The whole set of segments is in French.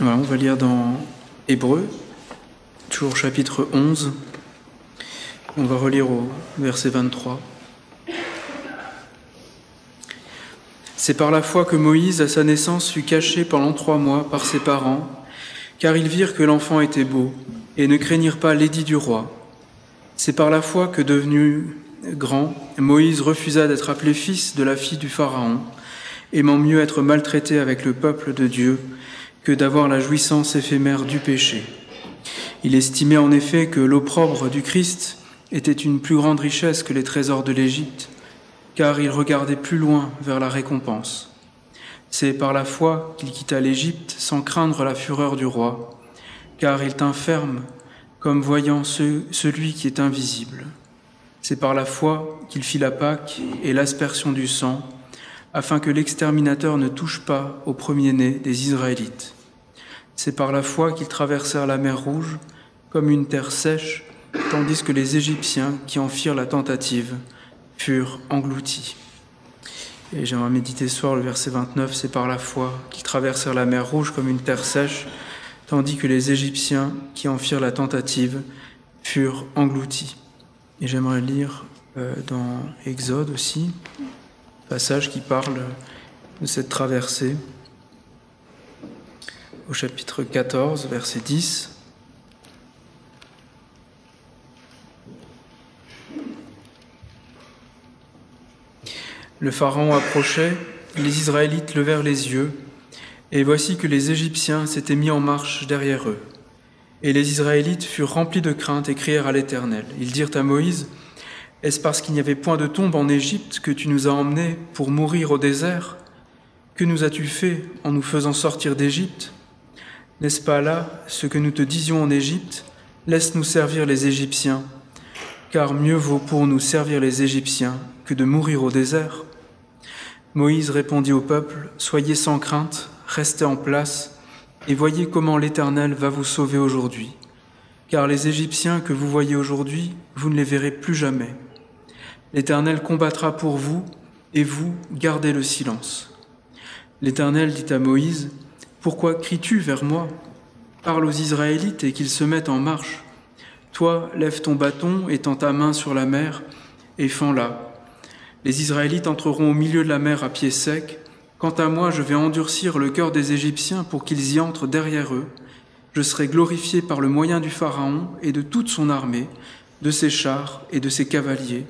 Voilà, on va lire dans Hébreux, toujours chapitre 11. On va relire au verset 23. C'est par la foi que Moïse, à sa naissance, fut caché pendant 3 mois par ses parents, car ils virent que l'enfant était beau, et ne craignirent pas l'édit du roi. C'est par la foi que, devenu grand, Moïse refusa d'être appelé fils de la fille du Pharaon, aimant mieux être maltraité avec le peuple de Dieu que d'avoir la jouissance éphémère du péché. Il estimait en effet que l'opprobre du Christ était une plus grande richesse que les trésors de l'Égypte, car il regardait plus loin vers la récompense. C'est par la foi qu'il quitta l'Égypte sans craindre la fureur du roi, car il tint ferme comme voyant celui qui est invisible. C'est par la foi qu'il fit la Pâque et l'aspersion du sang, afin que l'exterminateur ne touche pas au premier-né des Israélites. C'est par la foi qu'ils traversèrent la mer Rouge comme une terre sèche, tandis que les Égyptiens qui en firent la tentative furent engloutis. Et j'aimerais méditer ce soir le verset 29, c'est par la foi qu'ils traversèrent la mer Rouge comme une terre sèche, tandis que les Égyptiens qui en firent la tentative furent engloutis. Et j'aimerais lire dans Exode aussi, passage qui parle de cette traversée, au chapitre 14, verset 10. Le Pharaon approchait, les Israélites levèrent les yeux, et voici que les Égyptiens s'étaient mis en marche derrière eux. Et les Israélites furent remplis de crainte et crièrent à l'Éternel. Ils dirent à Moïse, « Est-ce parce qu'il n'y avait point de tombe en Égypte que tu nous as emmenés pour mourir au désert? Que nous as-tu fait en nous faisant sortir d'Égypte? N'est-ce pas là ce que nous te disions en Égypte? Laisse-nous servir les Égyptiens, car mieux vaut pour nous servir les Égyptiens que de mourir au désert. » Moïse répondit au peuple, « Soyez sans crainte, restez en place, et voyez comment l'Éternel va vous sauver aujourd'hui. Car les Égyptiens que vous voyez aujourd'hui, vous ne les verrez plus jamais. L'Éternel combattra pour vous, et vous, gardez le silence. » L'Éternel dit à Moïse, « Pourquoi cries-tu vers moi? Parle aux Israélites et qu'ils se mettent en marche. Toi, lève ton bâton et tends ta main sur la mer, et fends-la. Les Israélites entreront au milieu de la mer à pied sec. Quant à moi, je vais endurcir le cœur des Égyptiens pour qu'ils y entrent derrière eux. Je serai glorifié par le moyen du Pharaon et de toute son armée, de ses chars et de ses cavaliers.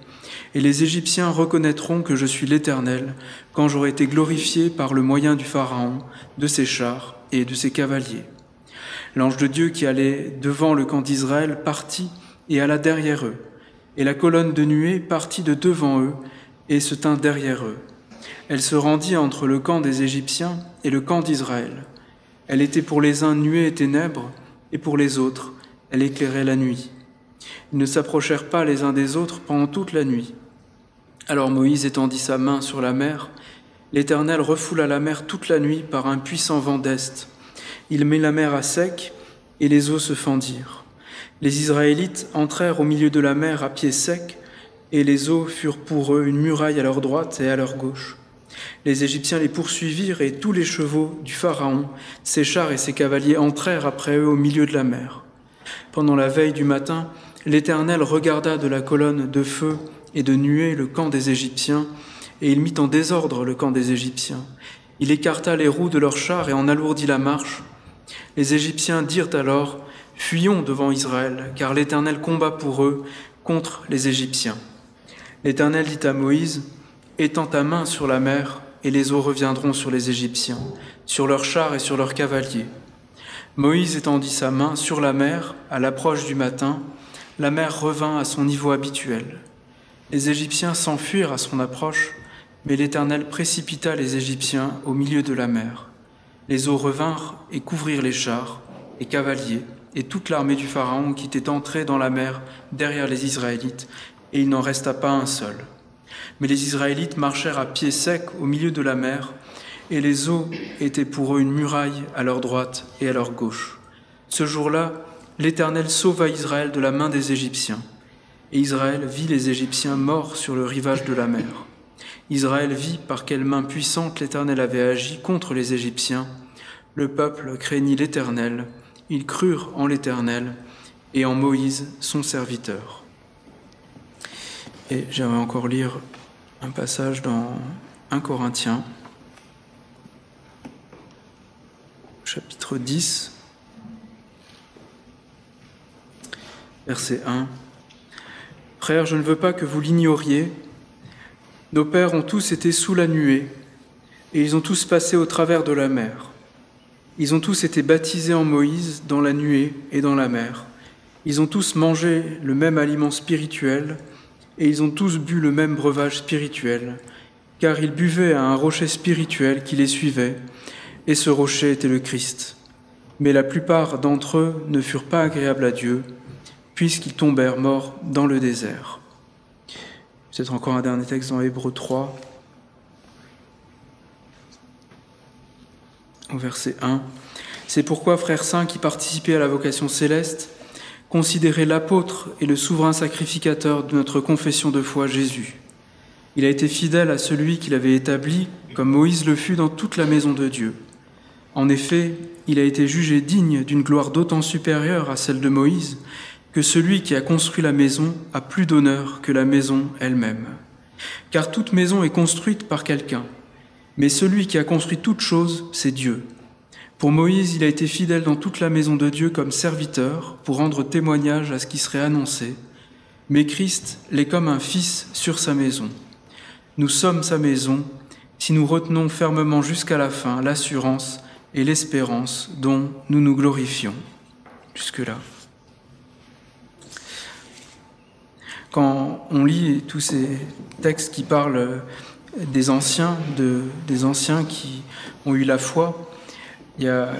Et les Égyptiens reconnaîtront que je suis l'Éternel, quand j'aurai été glorifié par le moyen du Pharaon, de ses chars et de ses cavaliers. » L'ange de Dieu qui allait devant le camp d'Israël partit et alla derrière eux. Et la colonne de nuée partit de devant eux et se tint derrière eux. Elle se rendit entre le camp des Égyptiens et le camp d'Israël. Elle était pour les uns nuée et ténèbres, et pour les autres, elle éclairait la nuit. Ils ne s'approchèrent pas les uns des autres pendant toute la nuit. Alors Moïse étendit sa main sur la mer. L'Éternel refoula la mer toute la nuit par un puissant vent d'est. Il mit la mer à sec, et les eaux se fendirent. Les Israélites entrèrent au milieu de la mer à pied sec, et les eaux furent pour eux une muraille à leur droite et à leur gauche. Les Égyptiens les poursuivirent, et tous les chevaux du Pharaon, ses chars et ses cavaliers entrèrent après eux au milieu de la mer. Pendant la veille du matin, l'Éternel regarda de la colonne de feu et de nuée le camp des Égyptiens, et il mit en désordre le camp des Égyptiens. Il écarta les roues de leurs chars et en alourdit la marche. Les Égyptiens dirent alors, « Fuyons devant Israël, car l'Éternel combat pour eux contre les Égyptiens. » L'Éternel dit à Moïse, « Étends ta main sur la mer, et les eaux reviendront sur les Égyptiens, sur leurs chars et sur leurs cavaliers. » Moïse étendit sa main sur la mer, à l'approche du matin, la mer revint à son niveau habituel. Les Égyptiens s'enfuirent à son approche, mais l'Éternel précipita les Égyptiens au milieu de la mer. Les eaux revinrent et couvrirent les chars, les cavaliers et toute l'armée du Pharaon qui était entrée dans la mer derrière les Israélites, et il n'en resta pas un seul. Mais les Israélites marchèrent à pied sec au milieu de la mer, et les eaux étaient pour eux une muraille à leur droite et à leur gauche. Ce jour-là, l'Éternel sauva Israël de la main des Égyptiens, et Israël vit les Égyptiens morts sur le rivage de la mer. Israël vit par quelle main puissante l'Éternel avait agi contre les Égyptiens, le peuple craignit l'Éternel, ils crurent en l'Éternel et en Moïse, son serviteur. Et j'aimerais encore lire un passage dans 1 Corinthiens, chapitre 10, verset 1. « Frères, je ne veux pas que vous l'ignoriez. Nos pères ont tous été sous la nuée, et ils ont tous passé au travers de la mer. Ils ont tous été baptisés en Moïse dans la nuée et dans la mer. Ils ont tous mangé le même aliment spirituel, et ils ont tous bu le même breuvage spirituel, car ils buvaient à un rocher spirituel qui les suivait, et ce rocher était le Christ. Mais la plupart d'entre eux ne furent pas agréables à Dieu, puisqu'ils tombèrent morts dans le désert. » Peut-être encore un dernier texte dans Hébreux 3, au verset 1. « C'est pourquoi, frères saints qui participaient à la vocation céleste, considérez l'apôtre et le souverain sacrificateur de notre confession de foi, Jésus. Il a été fidèle à celui qu'il avait établi, comme Moïse le fut dans toute la maison de Dieu. En effet, il a été jugé digne d'une gloire d'autant supérieure à celle de Moïse, que celui qui a construit la maison a plus d'honneur que la maison elle-même. Car toute maison est construite par quelqu'un, mais celui qui a construit toute chose, c'est Dieu. Pour Moïse, il a été fidèle dans toute la maison de Dieu comme serviteur pour rendre témoignage à ce qui serait annoncé, mais Christ l'est comme un fils sur sa maison. Nous sommes sa maison si nous retenons fermement jusqu'à la fin l'assurance et l'espérance dont nous nous glorifions. » Jusque-là. Quand on lit tous ces textes qui parlent des anciens qui ont eu la foi, il y a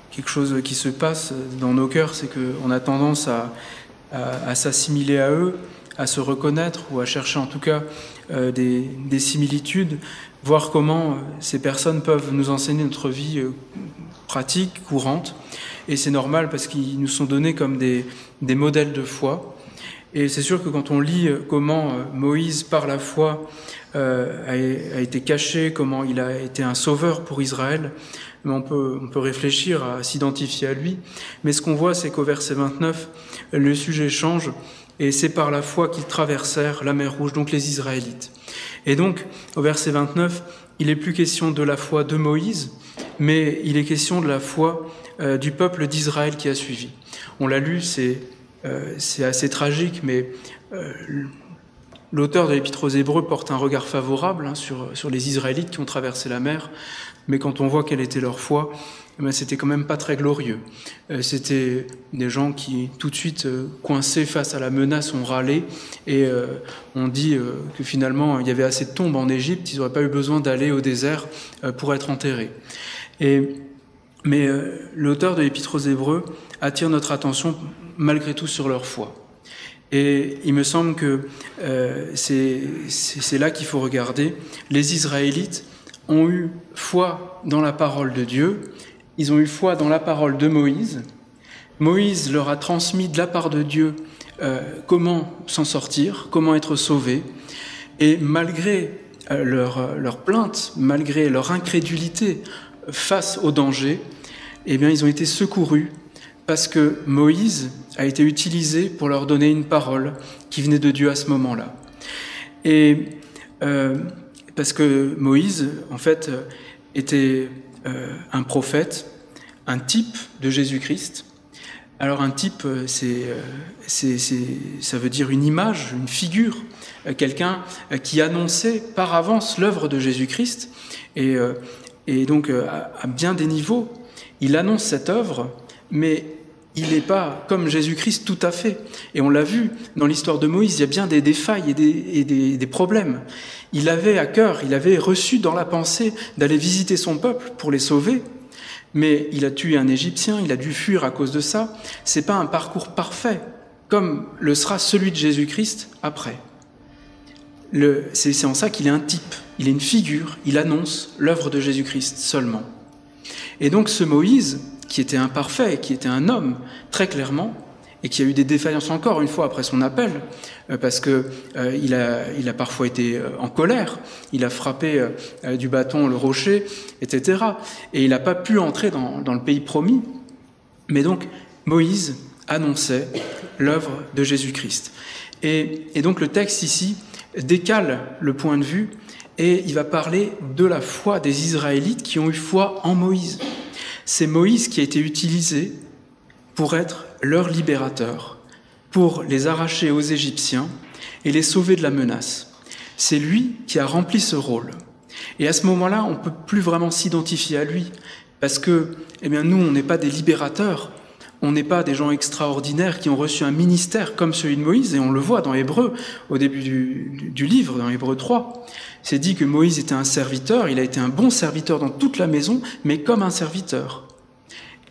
quelque chose qui se passe dans nos cœurs, c'est qu'on a tendance à s'assimiler à eux, à se reconnaître ou à chercher en tout cas des similitudes, voir comment ces personnes peuvent nous enseigner notre vie pratique, courante. Et c'est normal parce qu'ils nous sont donnés comme des modèles de foi. Et c'est sûr que quand on lit comment Moïse, par la foi, a été caché, comment il a été un sauveur pour Israël, on peut réfléchir à s'identifier à lui. Mais ce qu'on voit, c'est qu'au verset 29, le sujet change, et c'est par la foi qu'ils traversèrent la mer Rouge, donc les Israélites. Et donc, au verset 29, il n'est plus question de la foi de Moïse, mais il est question de la foi du peuple d'Israël qui a suivi. On l'a lu, c'est assez tragique, mais l'auteur de l'Épître aux Hébreux porte un regard favorable sur les Israélites qui ont traversé la mer, mais quand on voit quelle était leur foi, c'était quand même pas très glorieux. C'était des gens qui, tout de suite, coincés face à la menace, ont râlé, et on dit que finalement, il y avait assez de tombes en Égypte, ils n'auraient pas eu besoin d'aller au désert pour être enterrés. Mais l'auteur de l'Épître aux Hébreux attire notre attention malgré tout sur leur foi. Et il me semble que c'est là qu'il faut regarder. Les Israélites ont eu foi dans la parole de Dieu, ils ont eu foi dans la parole de Moïse. Moïse leur a transmis de la part de Dieu comment s'en sortir, comment être sauvés. Et malgré leur plainte, malgré leur incrédulité face au danger, eh bien, ils ont été secourus parce que Moïse a été utilisé pour leur donner une parole qui venait de Dieu à ce moment-là. Et parce que Moïse, en fait, était un prophète, un type de Jésus-Christ. Alors un type, ça veut dire une image, une figure, quelqu'un qui annonçait par avance l'œuvre de Jésus-Christ. Et donc, à bien des niveaux, il annonce cette œuvre, mais il n'est pas comme Jésus-Christ tout à fait. Et on l'a vu dans l'histoire de Moïse, il y a bien des failles et des problèmes. Il avait à cœur, il avait reçu dans la pensée d'aller visiter son peuple pour les sauver, mais il a tué un Égyptien, il a dû fuir à cause de ça. C'est pas un parcours parfait, comme le sera celui de Jésus-Christ après. C'est en ça qu'il est un type, il est une figure, il annonce l'œuvre de Jésus-Christ seulement. Et donc ce Moïse, qui était imparfait, qui était un homme, très clairement, et qui a eu des défaillances encore une fois après son appel, parce que il a parfois été en colère, il a frappé du bâton le rocher, etc. Et il n'a pas pu entrer dans le pays promis. Mais donc, Moïse annonçait l'œuvre de Jésus-Christ. Et donc le texte ici décale le point de vue et il va parler de la foi des Israélites qui ont eu foi en Moïse. C'est Moïse qui a été utilisé pour être leur libérateur, pour les arracher aux Égyptiens et les sauver de la menace. C'est lui qui a rempli ce rôle. Et à ce moment-là, on ne peut plus vraiment s'identifier à lui, parce que nous, on n'est pas des libérateurs, on n'est pas des gens extraordinaires qui ont reçu un ministère comme celui de Moïse, et on le voit dans Hébreux, au début du livre, dans Hébreux 3. C'est dit que Moïse était un serviteur, il a été un bon serviteur dans toute la maison, mais comme un serviteur.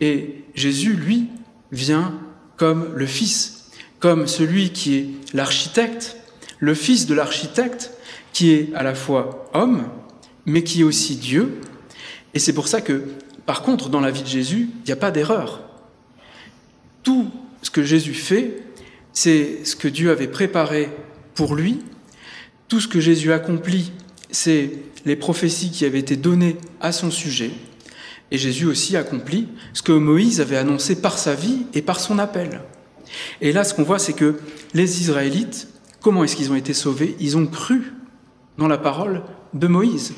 Et Jésus, lui, vient comme le Fils, comme celui qui est l'architecte, le Fils de l'architecte, qui est à la fois homme, mais qui est aussi Dieu. Et c'est pour ça que, par contre, dans la vie de Jésus, il n'y a pas d'erreur. Tout ce que Jésus fait, c'est ce que Dieu avait préparé pour lui. Tout ce que Jésus accomplit, c'est les prophéties qui avaient été données à son sujet. Et Jésus aussi accomplit ce que Moïse avait annoncé par sa vie et par son appel. Et là, ce qu'on voit, c'est que les Israélites, comment est-ce qu'ils ont été sauvés? Ils ont cru dans la parole de Moïse.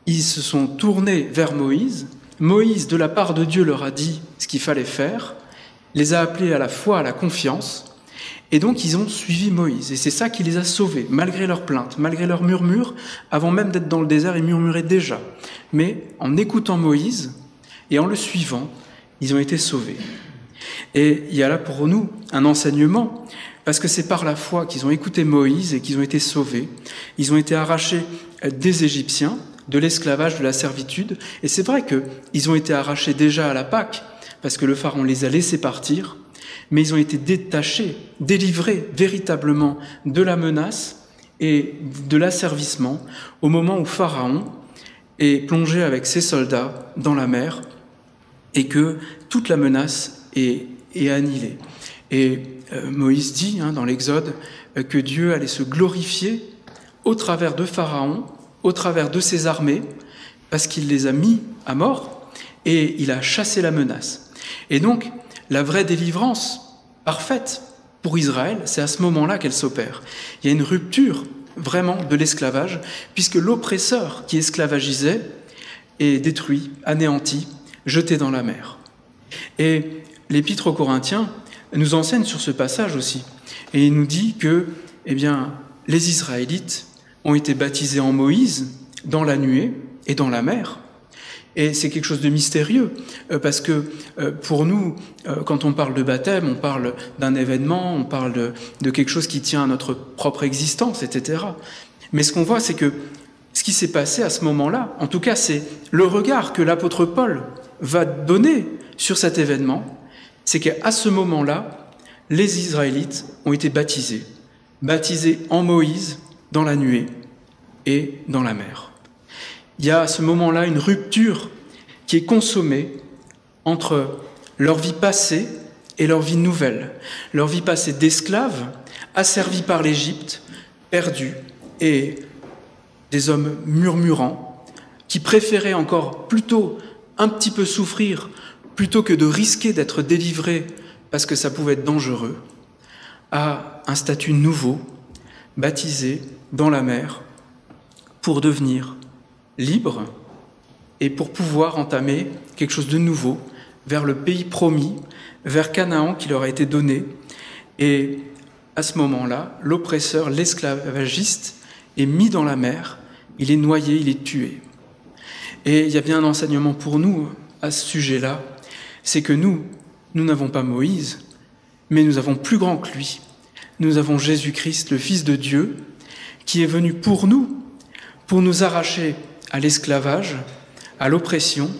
Ils se sont tournés vers Moïse. Moïse, de la part de Dieu, leur a dit ce qu'il fallait faire, les a appelés à la foi, à la confiance, et donc ils ont suivi Moïse. Et c'est ça qui les a sauvés, malgré leurs plaintes, malgré leurs murmures. Avant même d'être dans le désert, ils murmuraient déjà. Mais en écoutant Moïse et en le suivant, ils ont été sauvés. Et il y a là pour nous un enseignement, parce que c'est par la foi qu'ils ont écouté Moïse et qu'ils ont été sauvés. Ils ont été arrachés des Égyptiens, de l'esclavage, de la servitude. Et c'est vrai qu'ils ont été arrachés déjà à la Pâque, parce que le Pharaon les a laissés partir, mais ils ont été détachés, délivrés véritablement de la menace et de l'asservissement au moment où Pharaon est plongé avec ses soldats dans la mer et que toute la menace est annihilée. Et Moïse dit dans l'Exode que Dieu allait se glorifier au travers de Pharaon, au travers de ses armées, parce qu'il les a mis à mort et il a chassé la menace. Et donc, la vraie délivrance parfaite pour Israël, c'est à ce moment-là qu'elle s'opère. Il y a une rupture vraiment de l'esclavage, puisque l'oppresseur qui esclavagisait est détruit, anéanti, jeté dans la mer. Et l'Épître aux Corinthiens nous enseigne sur ce passage aussi. Et il nous dit que, les Israélites ont été baptisés en Moïse, dans la nuée et dans la mer. Et c'est quelque chose de mystérieux, parce que pour nous, quand on parle de baptême, on parle d'un événement, on parle de quelque chose qui tient à notre propre existence, etc. Mais ce qu'on voit, c'est que ce qui s'est passé à ce moment-là, en tout cas, c'est le regard que l'apôtre Paul va donner sur cet événement, c'est qu'à ce moment-là, les Israélites ont été baptisés en Moïse, dans la nuée et dans la mer. Il y a à ce moment-là une rupture qui est consommée entre leur vie passée et leur vie nouvelle. Leur vie passée d'esclaves, asservis par l'Égypte, perdus, et des hommes murmurants, qui préféraient encore plutôt un petit peu souffrir, plutôt que de risquer d'être délivrés parce que ça pouvait être dangereux, à un statut nouveau, baptisé dans la mer, pour devenir libre et pour pouvoir entamer quelque chose de nouveau vers le pays promis, vers Canaan qui leur a été donné. Et à ce moment-là, l'oppresseur, l'esclavagiste, est mis dans la mer, il est noyé, il est tué. Et il y a bien un enseignement pour nous à ce sujet-là, c'est que nous n'avons pas Moïse, mais nous avons plus grand que lui. Nous avons Jésus-Christ, le Fils de Dieu, qui est venu pour nous arracher à l'esclavage, à l'oppression.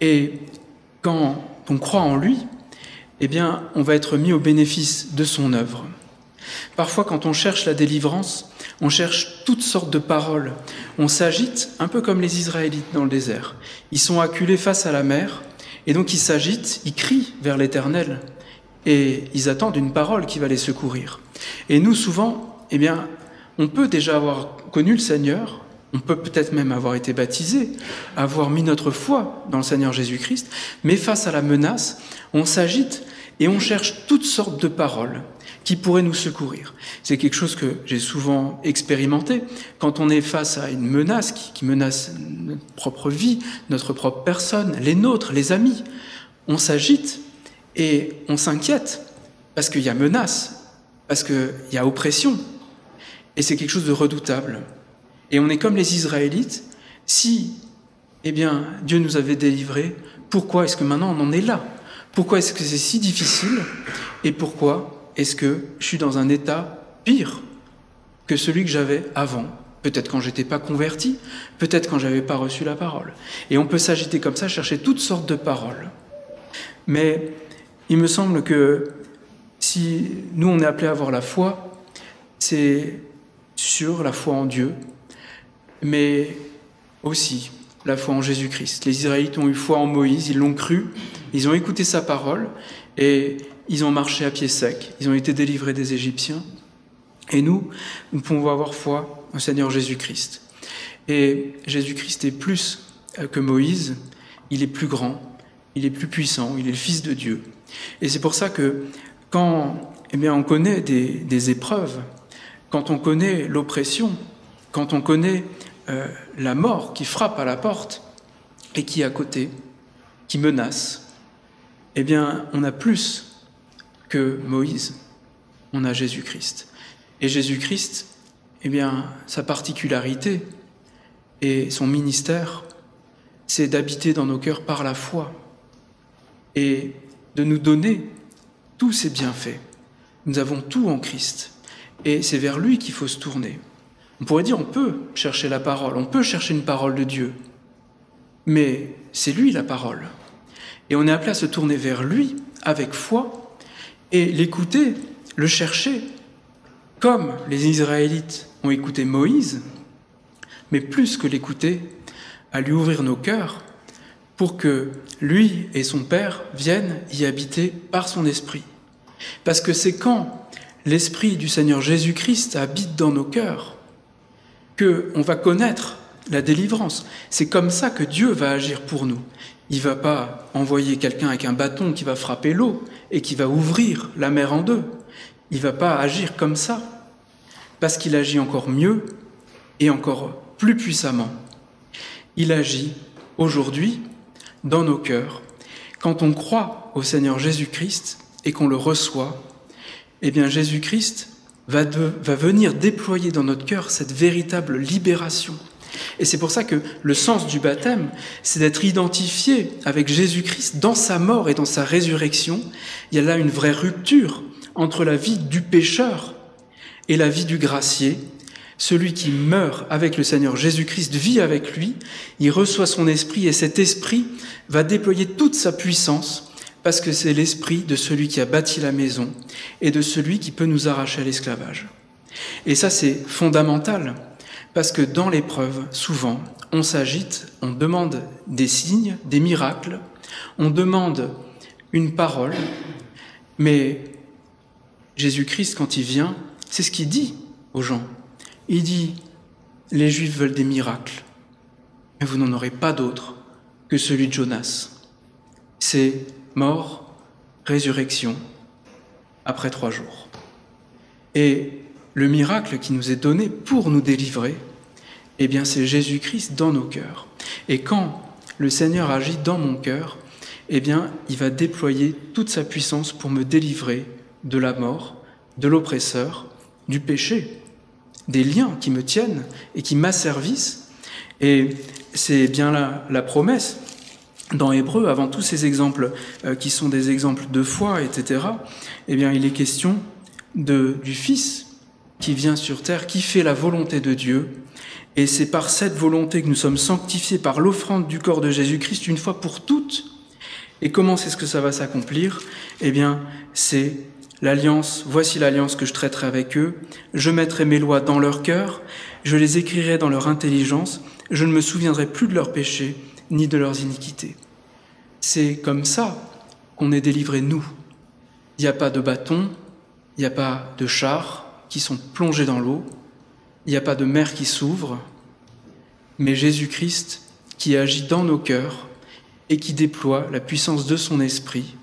Et quand on croit en lui, on va être mis au bénéfice de son œuvre. Parfois, quand on cherche la délivrance, on cherche toutes sortes de paroles. On s'agite, un peu comme les Israélites dans le désert. Ils sont acculés face à la mer, et donc ils s'agitent, ils crient vers l'Éternel. et ils attendent une parole qui va les secourir. Et nous, souvent, eh bien, on peut déjà avoir connu le Seigneur, on peut peut-être même avoir été baptisé, avoir mis notre foi dans le Seigneur Jésus-Christ, mais face à la menace, on s'agite et on cherche toutes sortes de paroles qui pourraient nous secourir. C'est quelque chose que j'ai souvent expérimenté. Quand on est face à une menace qui menace notre propre vie, notre propre personne, les nôtres, les amis, on s'agite et on s'inquiète parce qu'il y a menace, parce qu'il y a oppression. Et c'est quelque chose de redoutable. Et on est comme les Israélites. Si, eh bien, Dieu nous avait délivrés, pourquoi est-ce que maintenant on en est là ? Pourquoi est-ce que c'est si difficile ? Et pourquoi est-ce que je suis dans un état pire que celui que j'avais avant ? Peut-être quand j'étais pas converti, peut-être quand j'avais pas reçu la parole. Et on peut s'agiter comme ça, chercher toutes sortes de paroles. Mais il me semble que si nous on est appelés à avoir la foi, c'est sur la foi en Dieu, mais aussi la foi en Jésus-Christ. Les Israélites ont eu foi en Moïse, ils l'ont cru, ils ont écouté sa parole et ils ont marché à pied sec, ils ont été délivrés des Égyptiens. Et nous pouvons avoir foi au Seigneur Jésus-Christ. Et Jésus-Christ est plus que Moïse, il est plus grand, il est plus puissant, il est le Fils de Dieu. Et c'est pour ça que quand on connaît des épreuves, quand on connaît l'oppression, quand on connaît la mort qui frappe à la porte et qui est à côté, qui menace, eh bien, on a plus que Moïse, on a Jésus-Christ. Et Jésus-Christ, eh bien, sa particularité et son ministère, c'est d'habiter dans nos cœurs par la foi et de nous donner tous ses bienfaits. Nous avons tout en Christ et c'est vers lui qu'il faut se tourner. On pourrait dire, on peut chercher la parole, on peut chercher une parole de Dieu, mais c'est lui la parole. Et on est appelé à se tourner vers lui avec foi et l'écouter, le chercher, comme les Israélites ont écouté Moïse, mais plus que l'écouter, à lui ouvrir nos cœurs pour que lui et son Père viennent y habiter par son esprit. Parce que c'est quand l'esprit du Seigneur Jésus-Christ habite dans nos cœurs qu'on va connaître la délivrance. C'est comme ça que Dieu va agir pour nous. Il ne va pas envoyer quelqu'un avec un bâton qui va frapper l'eau et qui va ouvrir la mer en deux. Il ne va pas agir comme ça, parce qu'il agit encore mieux et encore plus puissamment. Il agit aujourd'hui dans nos cœurs. Quand on croit au Seigneur Jésus-Christ et qu'on le reçoit, eh bien Jésus-Christ va venir déployer dans notre cœur cette véritable libération. Et c'est pour ça que le sens du baptême, c'est d'être identifié avec Jésus-Christ dans sa mort et dans sa résurrection. Il y a là une vraie rupture entre la vie du pécheur et la vie du gracié. Celui qui meurt avec le Seigneur Jésus-Christ vit avec lui, il reçoit son esprit et cet esprit va déployer toute sa puissance parce que c'est l'esprit de celui qui a bâti la maison et de celui qui peut nous arracher à l'esclavage. Et ça, c'est fondamental. Parce que dans l'épreuve, souvent, on s'agite, on demande des signes, des miracles, on demande une parole, mais Jésus-Christ, quand il vient, c'est ce qu'il dit aux gens. Il dit, les Juifs veulent des miracles, mais vous n'en aurez pas d'autre que celui de Jonas. C'est mort, résurrection, après 3 jours. Et le miracle qui nous est donné pour nous délivrer, eh bien c'est Jésus-Christ dans nos cœurs. Et quand le Seigneur agit dans mon cœur, eh bien il va déployer toute sa puissance pour me délivrer de la mort, de l'oppresseur, du péché, des liens qui me tiennent et qui m'asservissent. Et c'est bien là la promesse. Dans Hébreu, avant tous ces exemples qui sont des exemples de foi, etc., eh bien il est question du Fils qui vient sur terre, qui fait la volonté de Dieu. Et c'est par cette volonté que nous sommes sanctifiés par l'offrande du corps de Jésus-Christ une fois pour toutes. Et comment est-ce que ça va s'accomplir ? Eh bien, c'est l'alliance. Voici l'alliance que je traiterai avec eux. Je mettrai mes lois dans leur cœur. Je les écrirai dans leur intelligence. Je ne me souviendrai plus de leurs péchés ni de leurs iniquités. C'est comme ça qu'on est délivrés, nous. Il n'y a pas de bâton, il n'y a pas de chars qui sont plongés dans l'eau, il n'y a pas de mer qui s'ouvre, mais Jésus-Christ qui agit dans nos cœurs et qui déploie la puissance de son esprit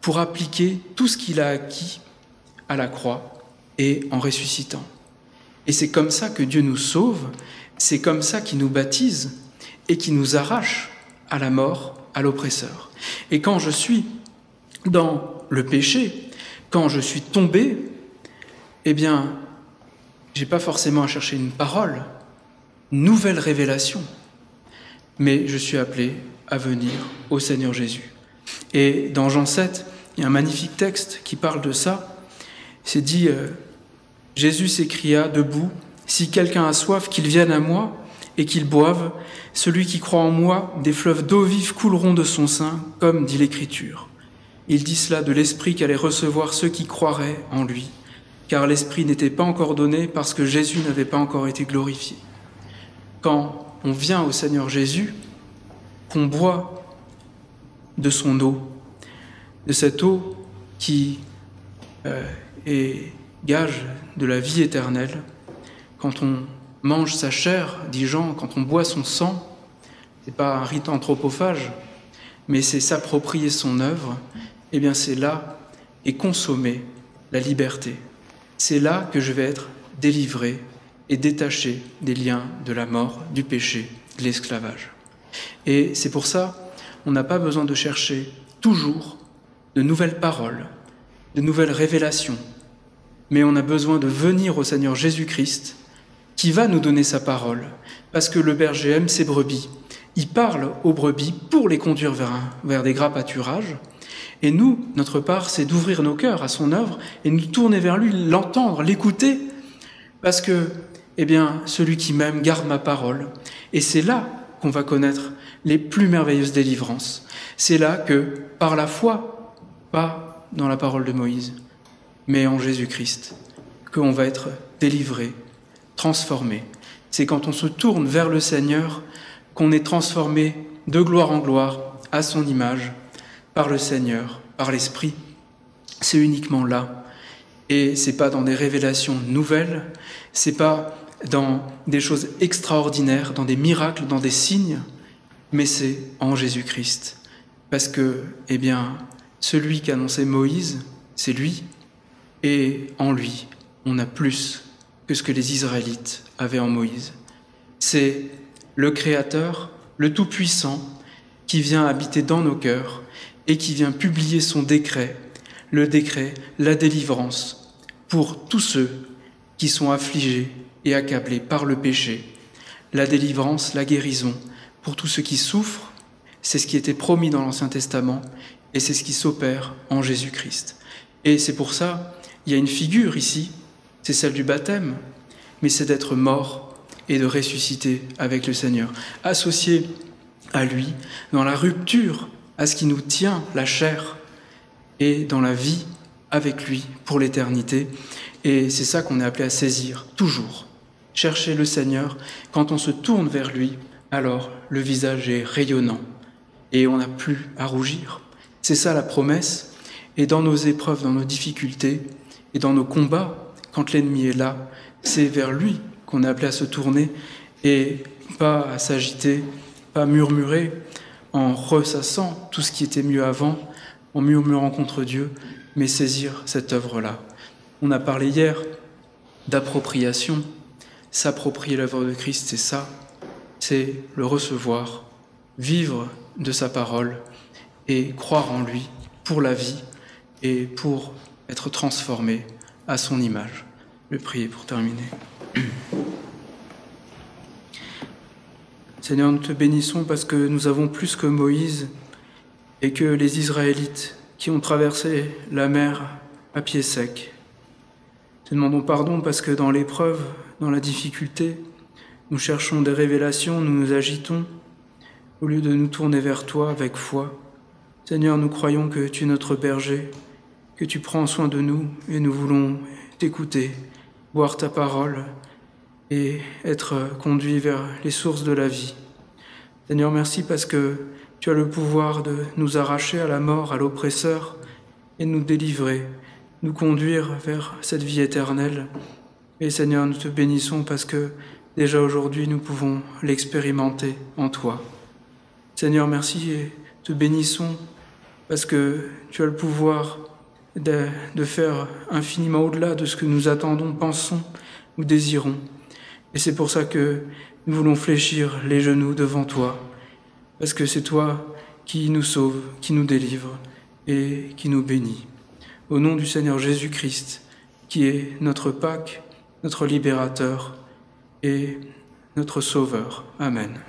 pour appliquer tout ce qu'il a acquis à la croix et en ressuscitant. Et c'est comme ça que Dieu nous sauve, c'est comme ça qu'il nous baptise et qui nous arrache à la mort, à l'oppresseur. Et quand je suis dans le péché, quand je suis tombé, eh bien, j'ai pas forcément à chercher une parole, une nouvelle révélation, mais je suis appelé à venir au Seigneur Jésus. Et dans Jean 7, il y a un magnifique texte qui parle de ça. C'est dit, Jésus s'écria debout, « Si quelqu'un a soif, qu'il vienne à moi et qu'il boive. Celui qui croit en moi, des fleuves d'eau vive couleront de son sein, comme dit l'Écriture. » Il dit cela de l'Esprit qu'allait recevoir ceux qui croiraient en lui, car l'Esprit n'était pas encore donné parce que Jésus n'avait pas encore été glorifié. Quand on vient au Seigneur Jésus, qu'on boit de son eau, de cette eau qui est gage de la vie éternelle, quand on mange sa chair, dit Jean, quand on boit son sang, c'est pas un rite anthropophage, mais c'est s'approprier son œuvre, eh bien c'est là est consommée la liberté. C'est là que je vais être délivré et détaché des liens de la mort, du péché, de l'esclavage. Et c'est pour ça, on n'a pas besoin de chercher toujours de nouvelles paroles, de nouvelles révélations, mais on a besoin de venir au Seigneur Jésus-Christ qui va nous donner sa parole, parce que le berger aime ses brebis. Il parle aux brebis pour les conduire vers des gras pâturages, et nous, notre part, c'est d'ouvrir nos cœurs à son œuvre et nous tourner vers lui, l'entendre, l'écouter, parce que, eh bien, celui qui m'aime garde ma parole, et c'est là qu'on va connaître les plus merveilleuses délivrances. C'est là que, par la foi, pas dans la parole de Moïse, mais en Jésus-Christ, qu'on va être délivré, transformé. C'est quand on se tourne vers le Seigneur qu'on est transformé de gloire en gloire à son image, par le Seigneur, par l'Esprit. C'est uniquement là. Et c'est pas dans des révélations nouvelles, c'est pas dans des choses extraordinaires, dans des miracles, dans des signes, mais c'est en Jésus-Christ. Parce que, eh bien, celui qu'annonçait Moïse, c'est lui, et en lui, on a plus que ce que les Israélites avaient en Moïse. C'est le Créateur, le Tout-Puissant, qui vient habiter dans nos cœurs et qui vient publier son décret, le décret, la délivrance, pour tous ceux qui sont affligés et accablés par le péché. La délivrance, la guérison, pour tous ceux qui souffrent, c'est ce qui était promis dans l'Ancien Testament et c'est ce qui s'opère en Jésus-Christ. Et c'est pour ça, il y a une figure ici, c'est celle du baptême, mais c'est d'être mort et de ressusciter avec le Seigneur, associé à lui, dans la rupture, à ce qui nous tient, la chair, et dans la vie avec lui pour l'éternité. Et c'est ça qu'on est appelé à saisir, toujours. Chercher le Seigneur, quand on se tourne vers lui, alors le visage est rayonnant et on n'a plus à rougir. C'est ça la promesse. Et dans nos épreuves, dans nos difficultés et dans nos combats, quand l'ennemi est là, c'est vers lui qu'on est appelé à se tourner et pas à s'agiter, pas à murmurer en ressassant tout ce qui était mieux avant, en murmurant contre Dieu, mais saisir cette œuvre-là. On a parlé hier d'appropriation. S'approprier l'œuvre de Christ, c'est ça. C'est le recevoir, vivre de sa parole et croire en lui pour la vie et pour être transformé à son image. Je vais prier pour terminer. Seigneur, nous te bénissons parce que nous avons plus que Moïse et que les Israélites qui ont traversé la mer à pied sec. Te demandons pardon parce que dans l'épreuve, dans la difficulté, nous cherchons des révélations, nous nous agitons, au lieu de nous tourner vers toi avec foi. Seigneur, nous croyons que tu es notre berger, que tu prends soin de nous et nous voulons t'écouter, boire ta parole et être conduits vers les sources de la vie. Seigneur, merci parce que tu as le pouvoir de nous arracher à la mort, à l'oppresseur, et nous délivrer, nous conduire vers cette vie éternelle. Et Seigneur, nous te bénissons parce que déjà aujourd'hui nous pouvons l'expérimenter en toi. Seigneur, merci et te bénissons parce que tu as le pouvoir de faire infiniment au-delà de ce que nous attendons, pensons ou désirons. Et c'est pour ça que nous voulons fléchir les genoux devant toi, parce que c'est toi qui nous sauve, qui nous délivre et qui nous bénit. Au nom du Seigneur Jésus-Christ, qui est notre Pâque, notre libérateur et notre Sauveur. Amen.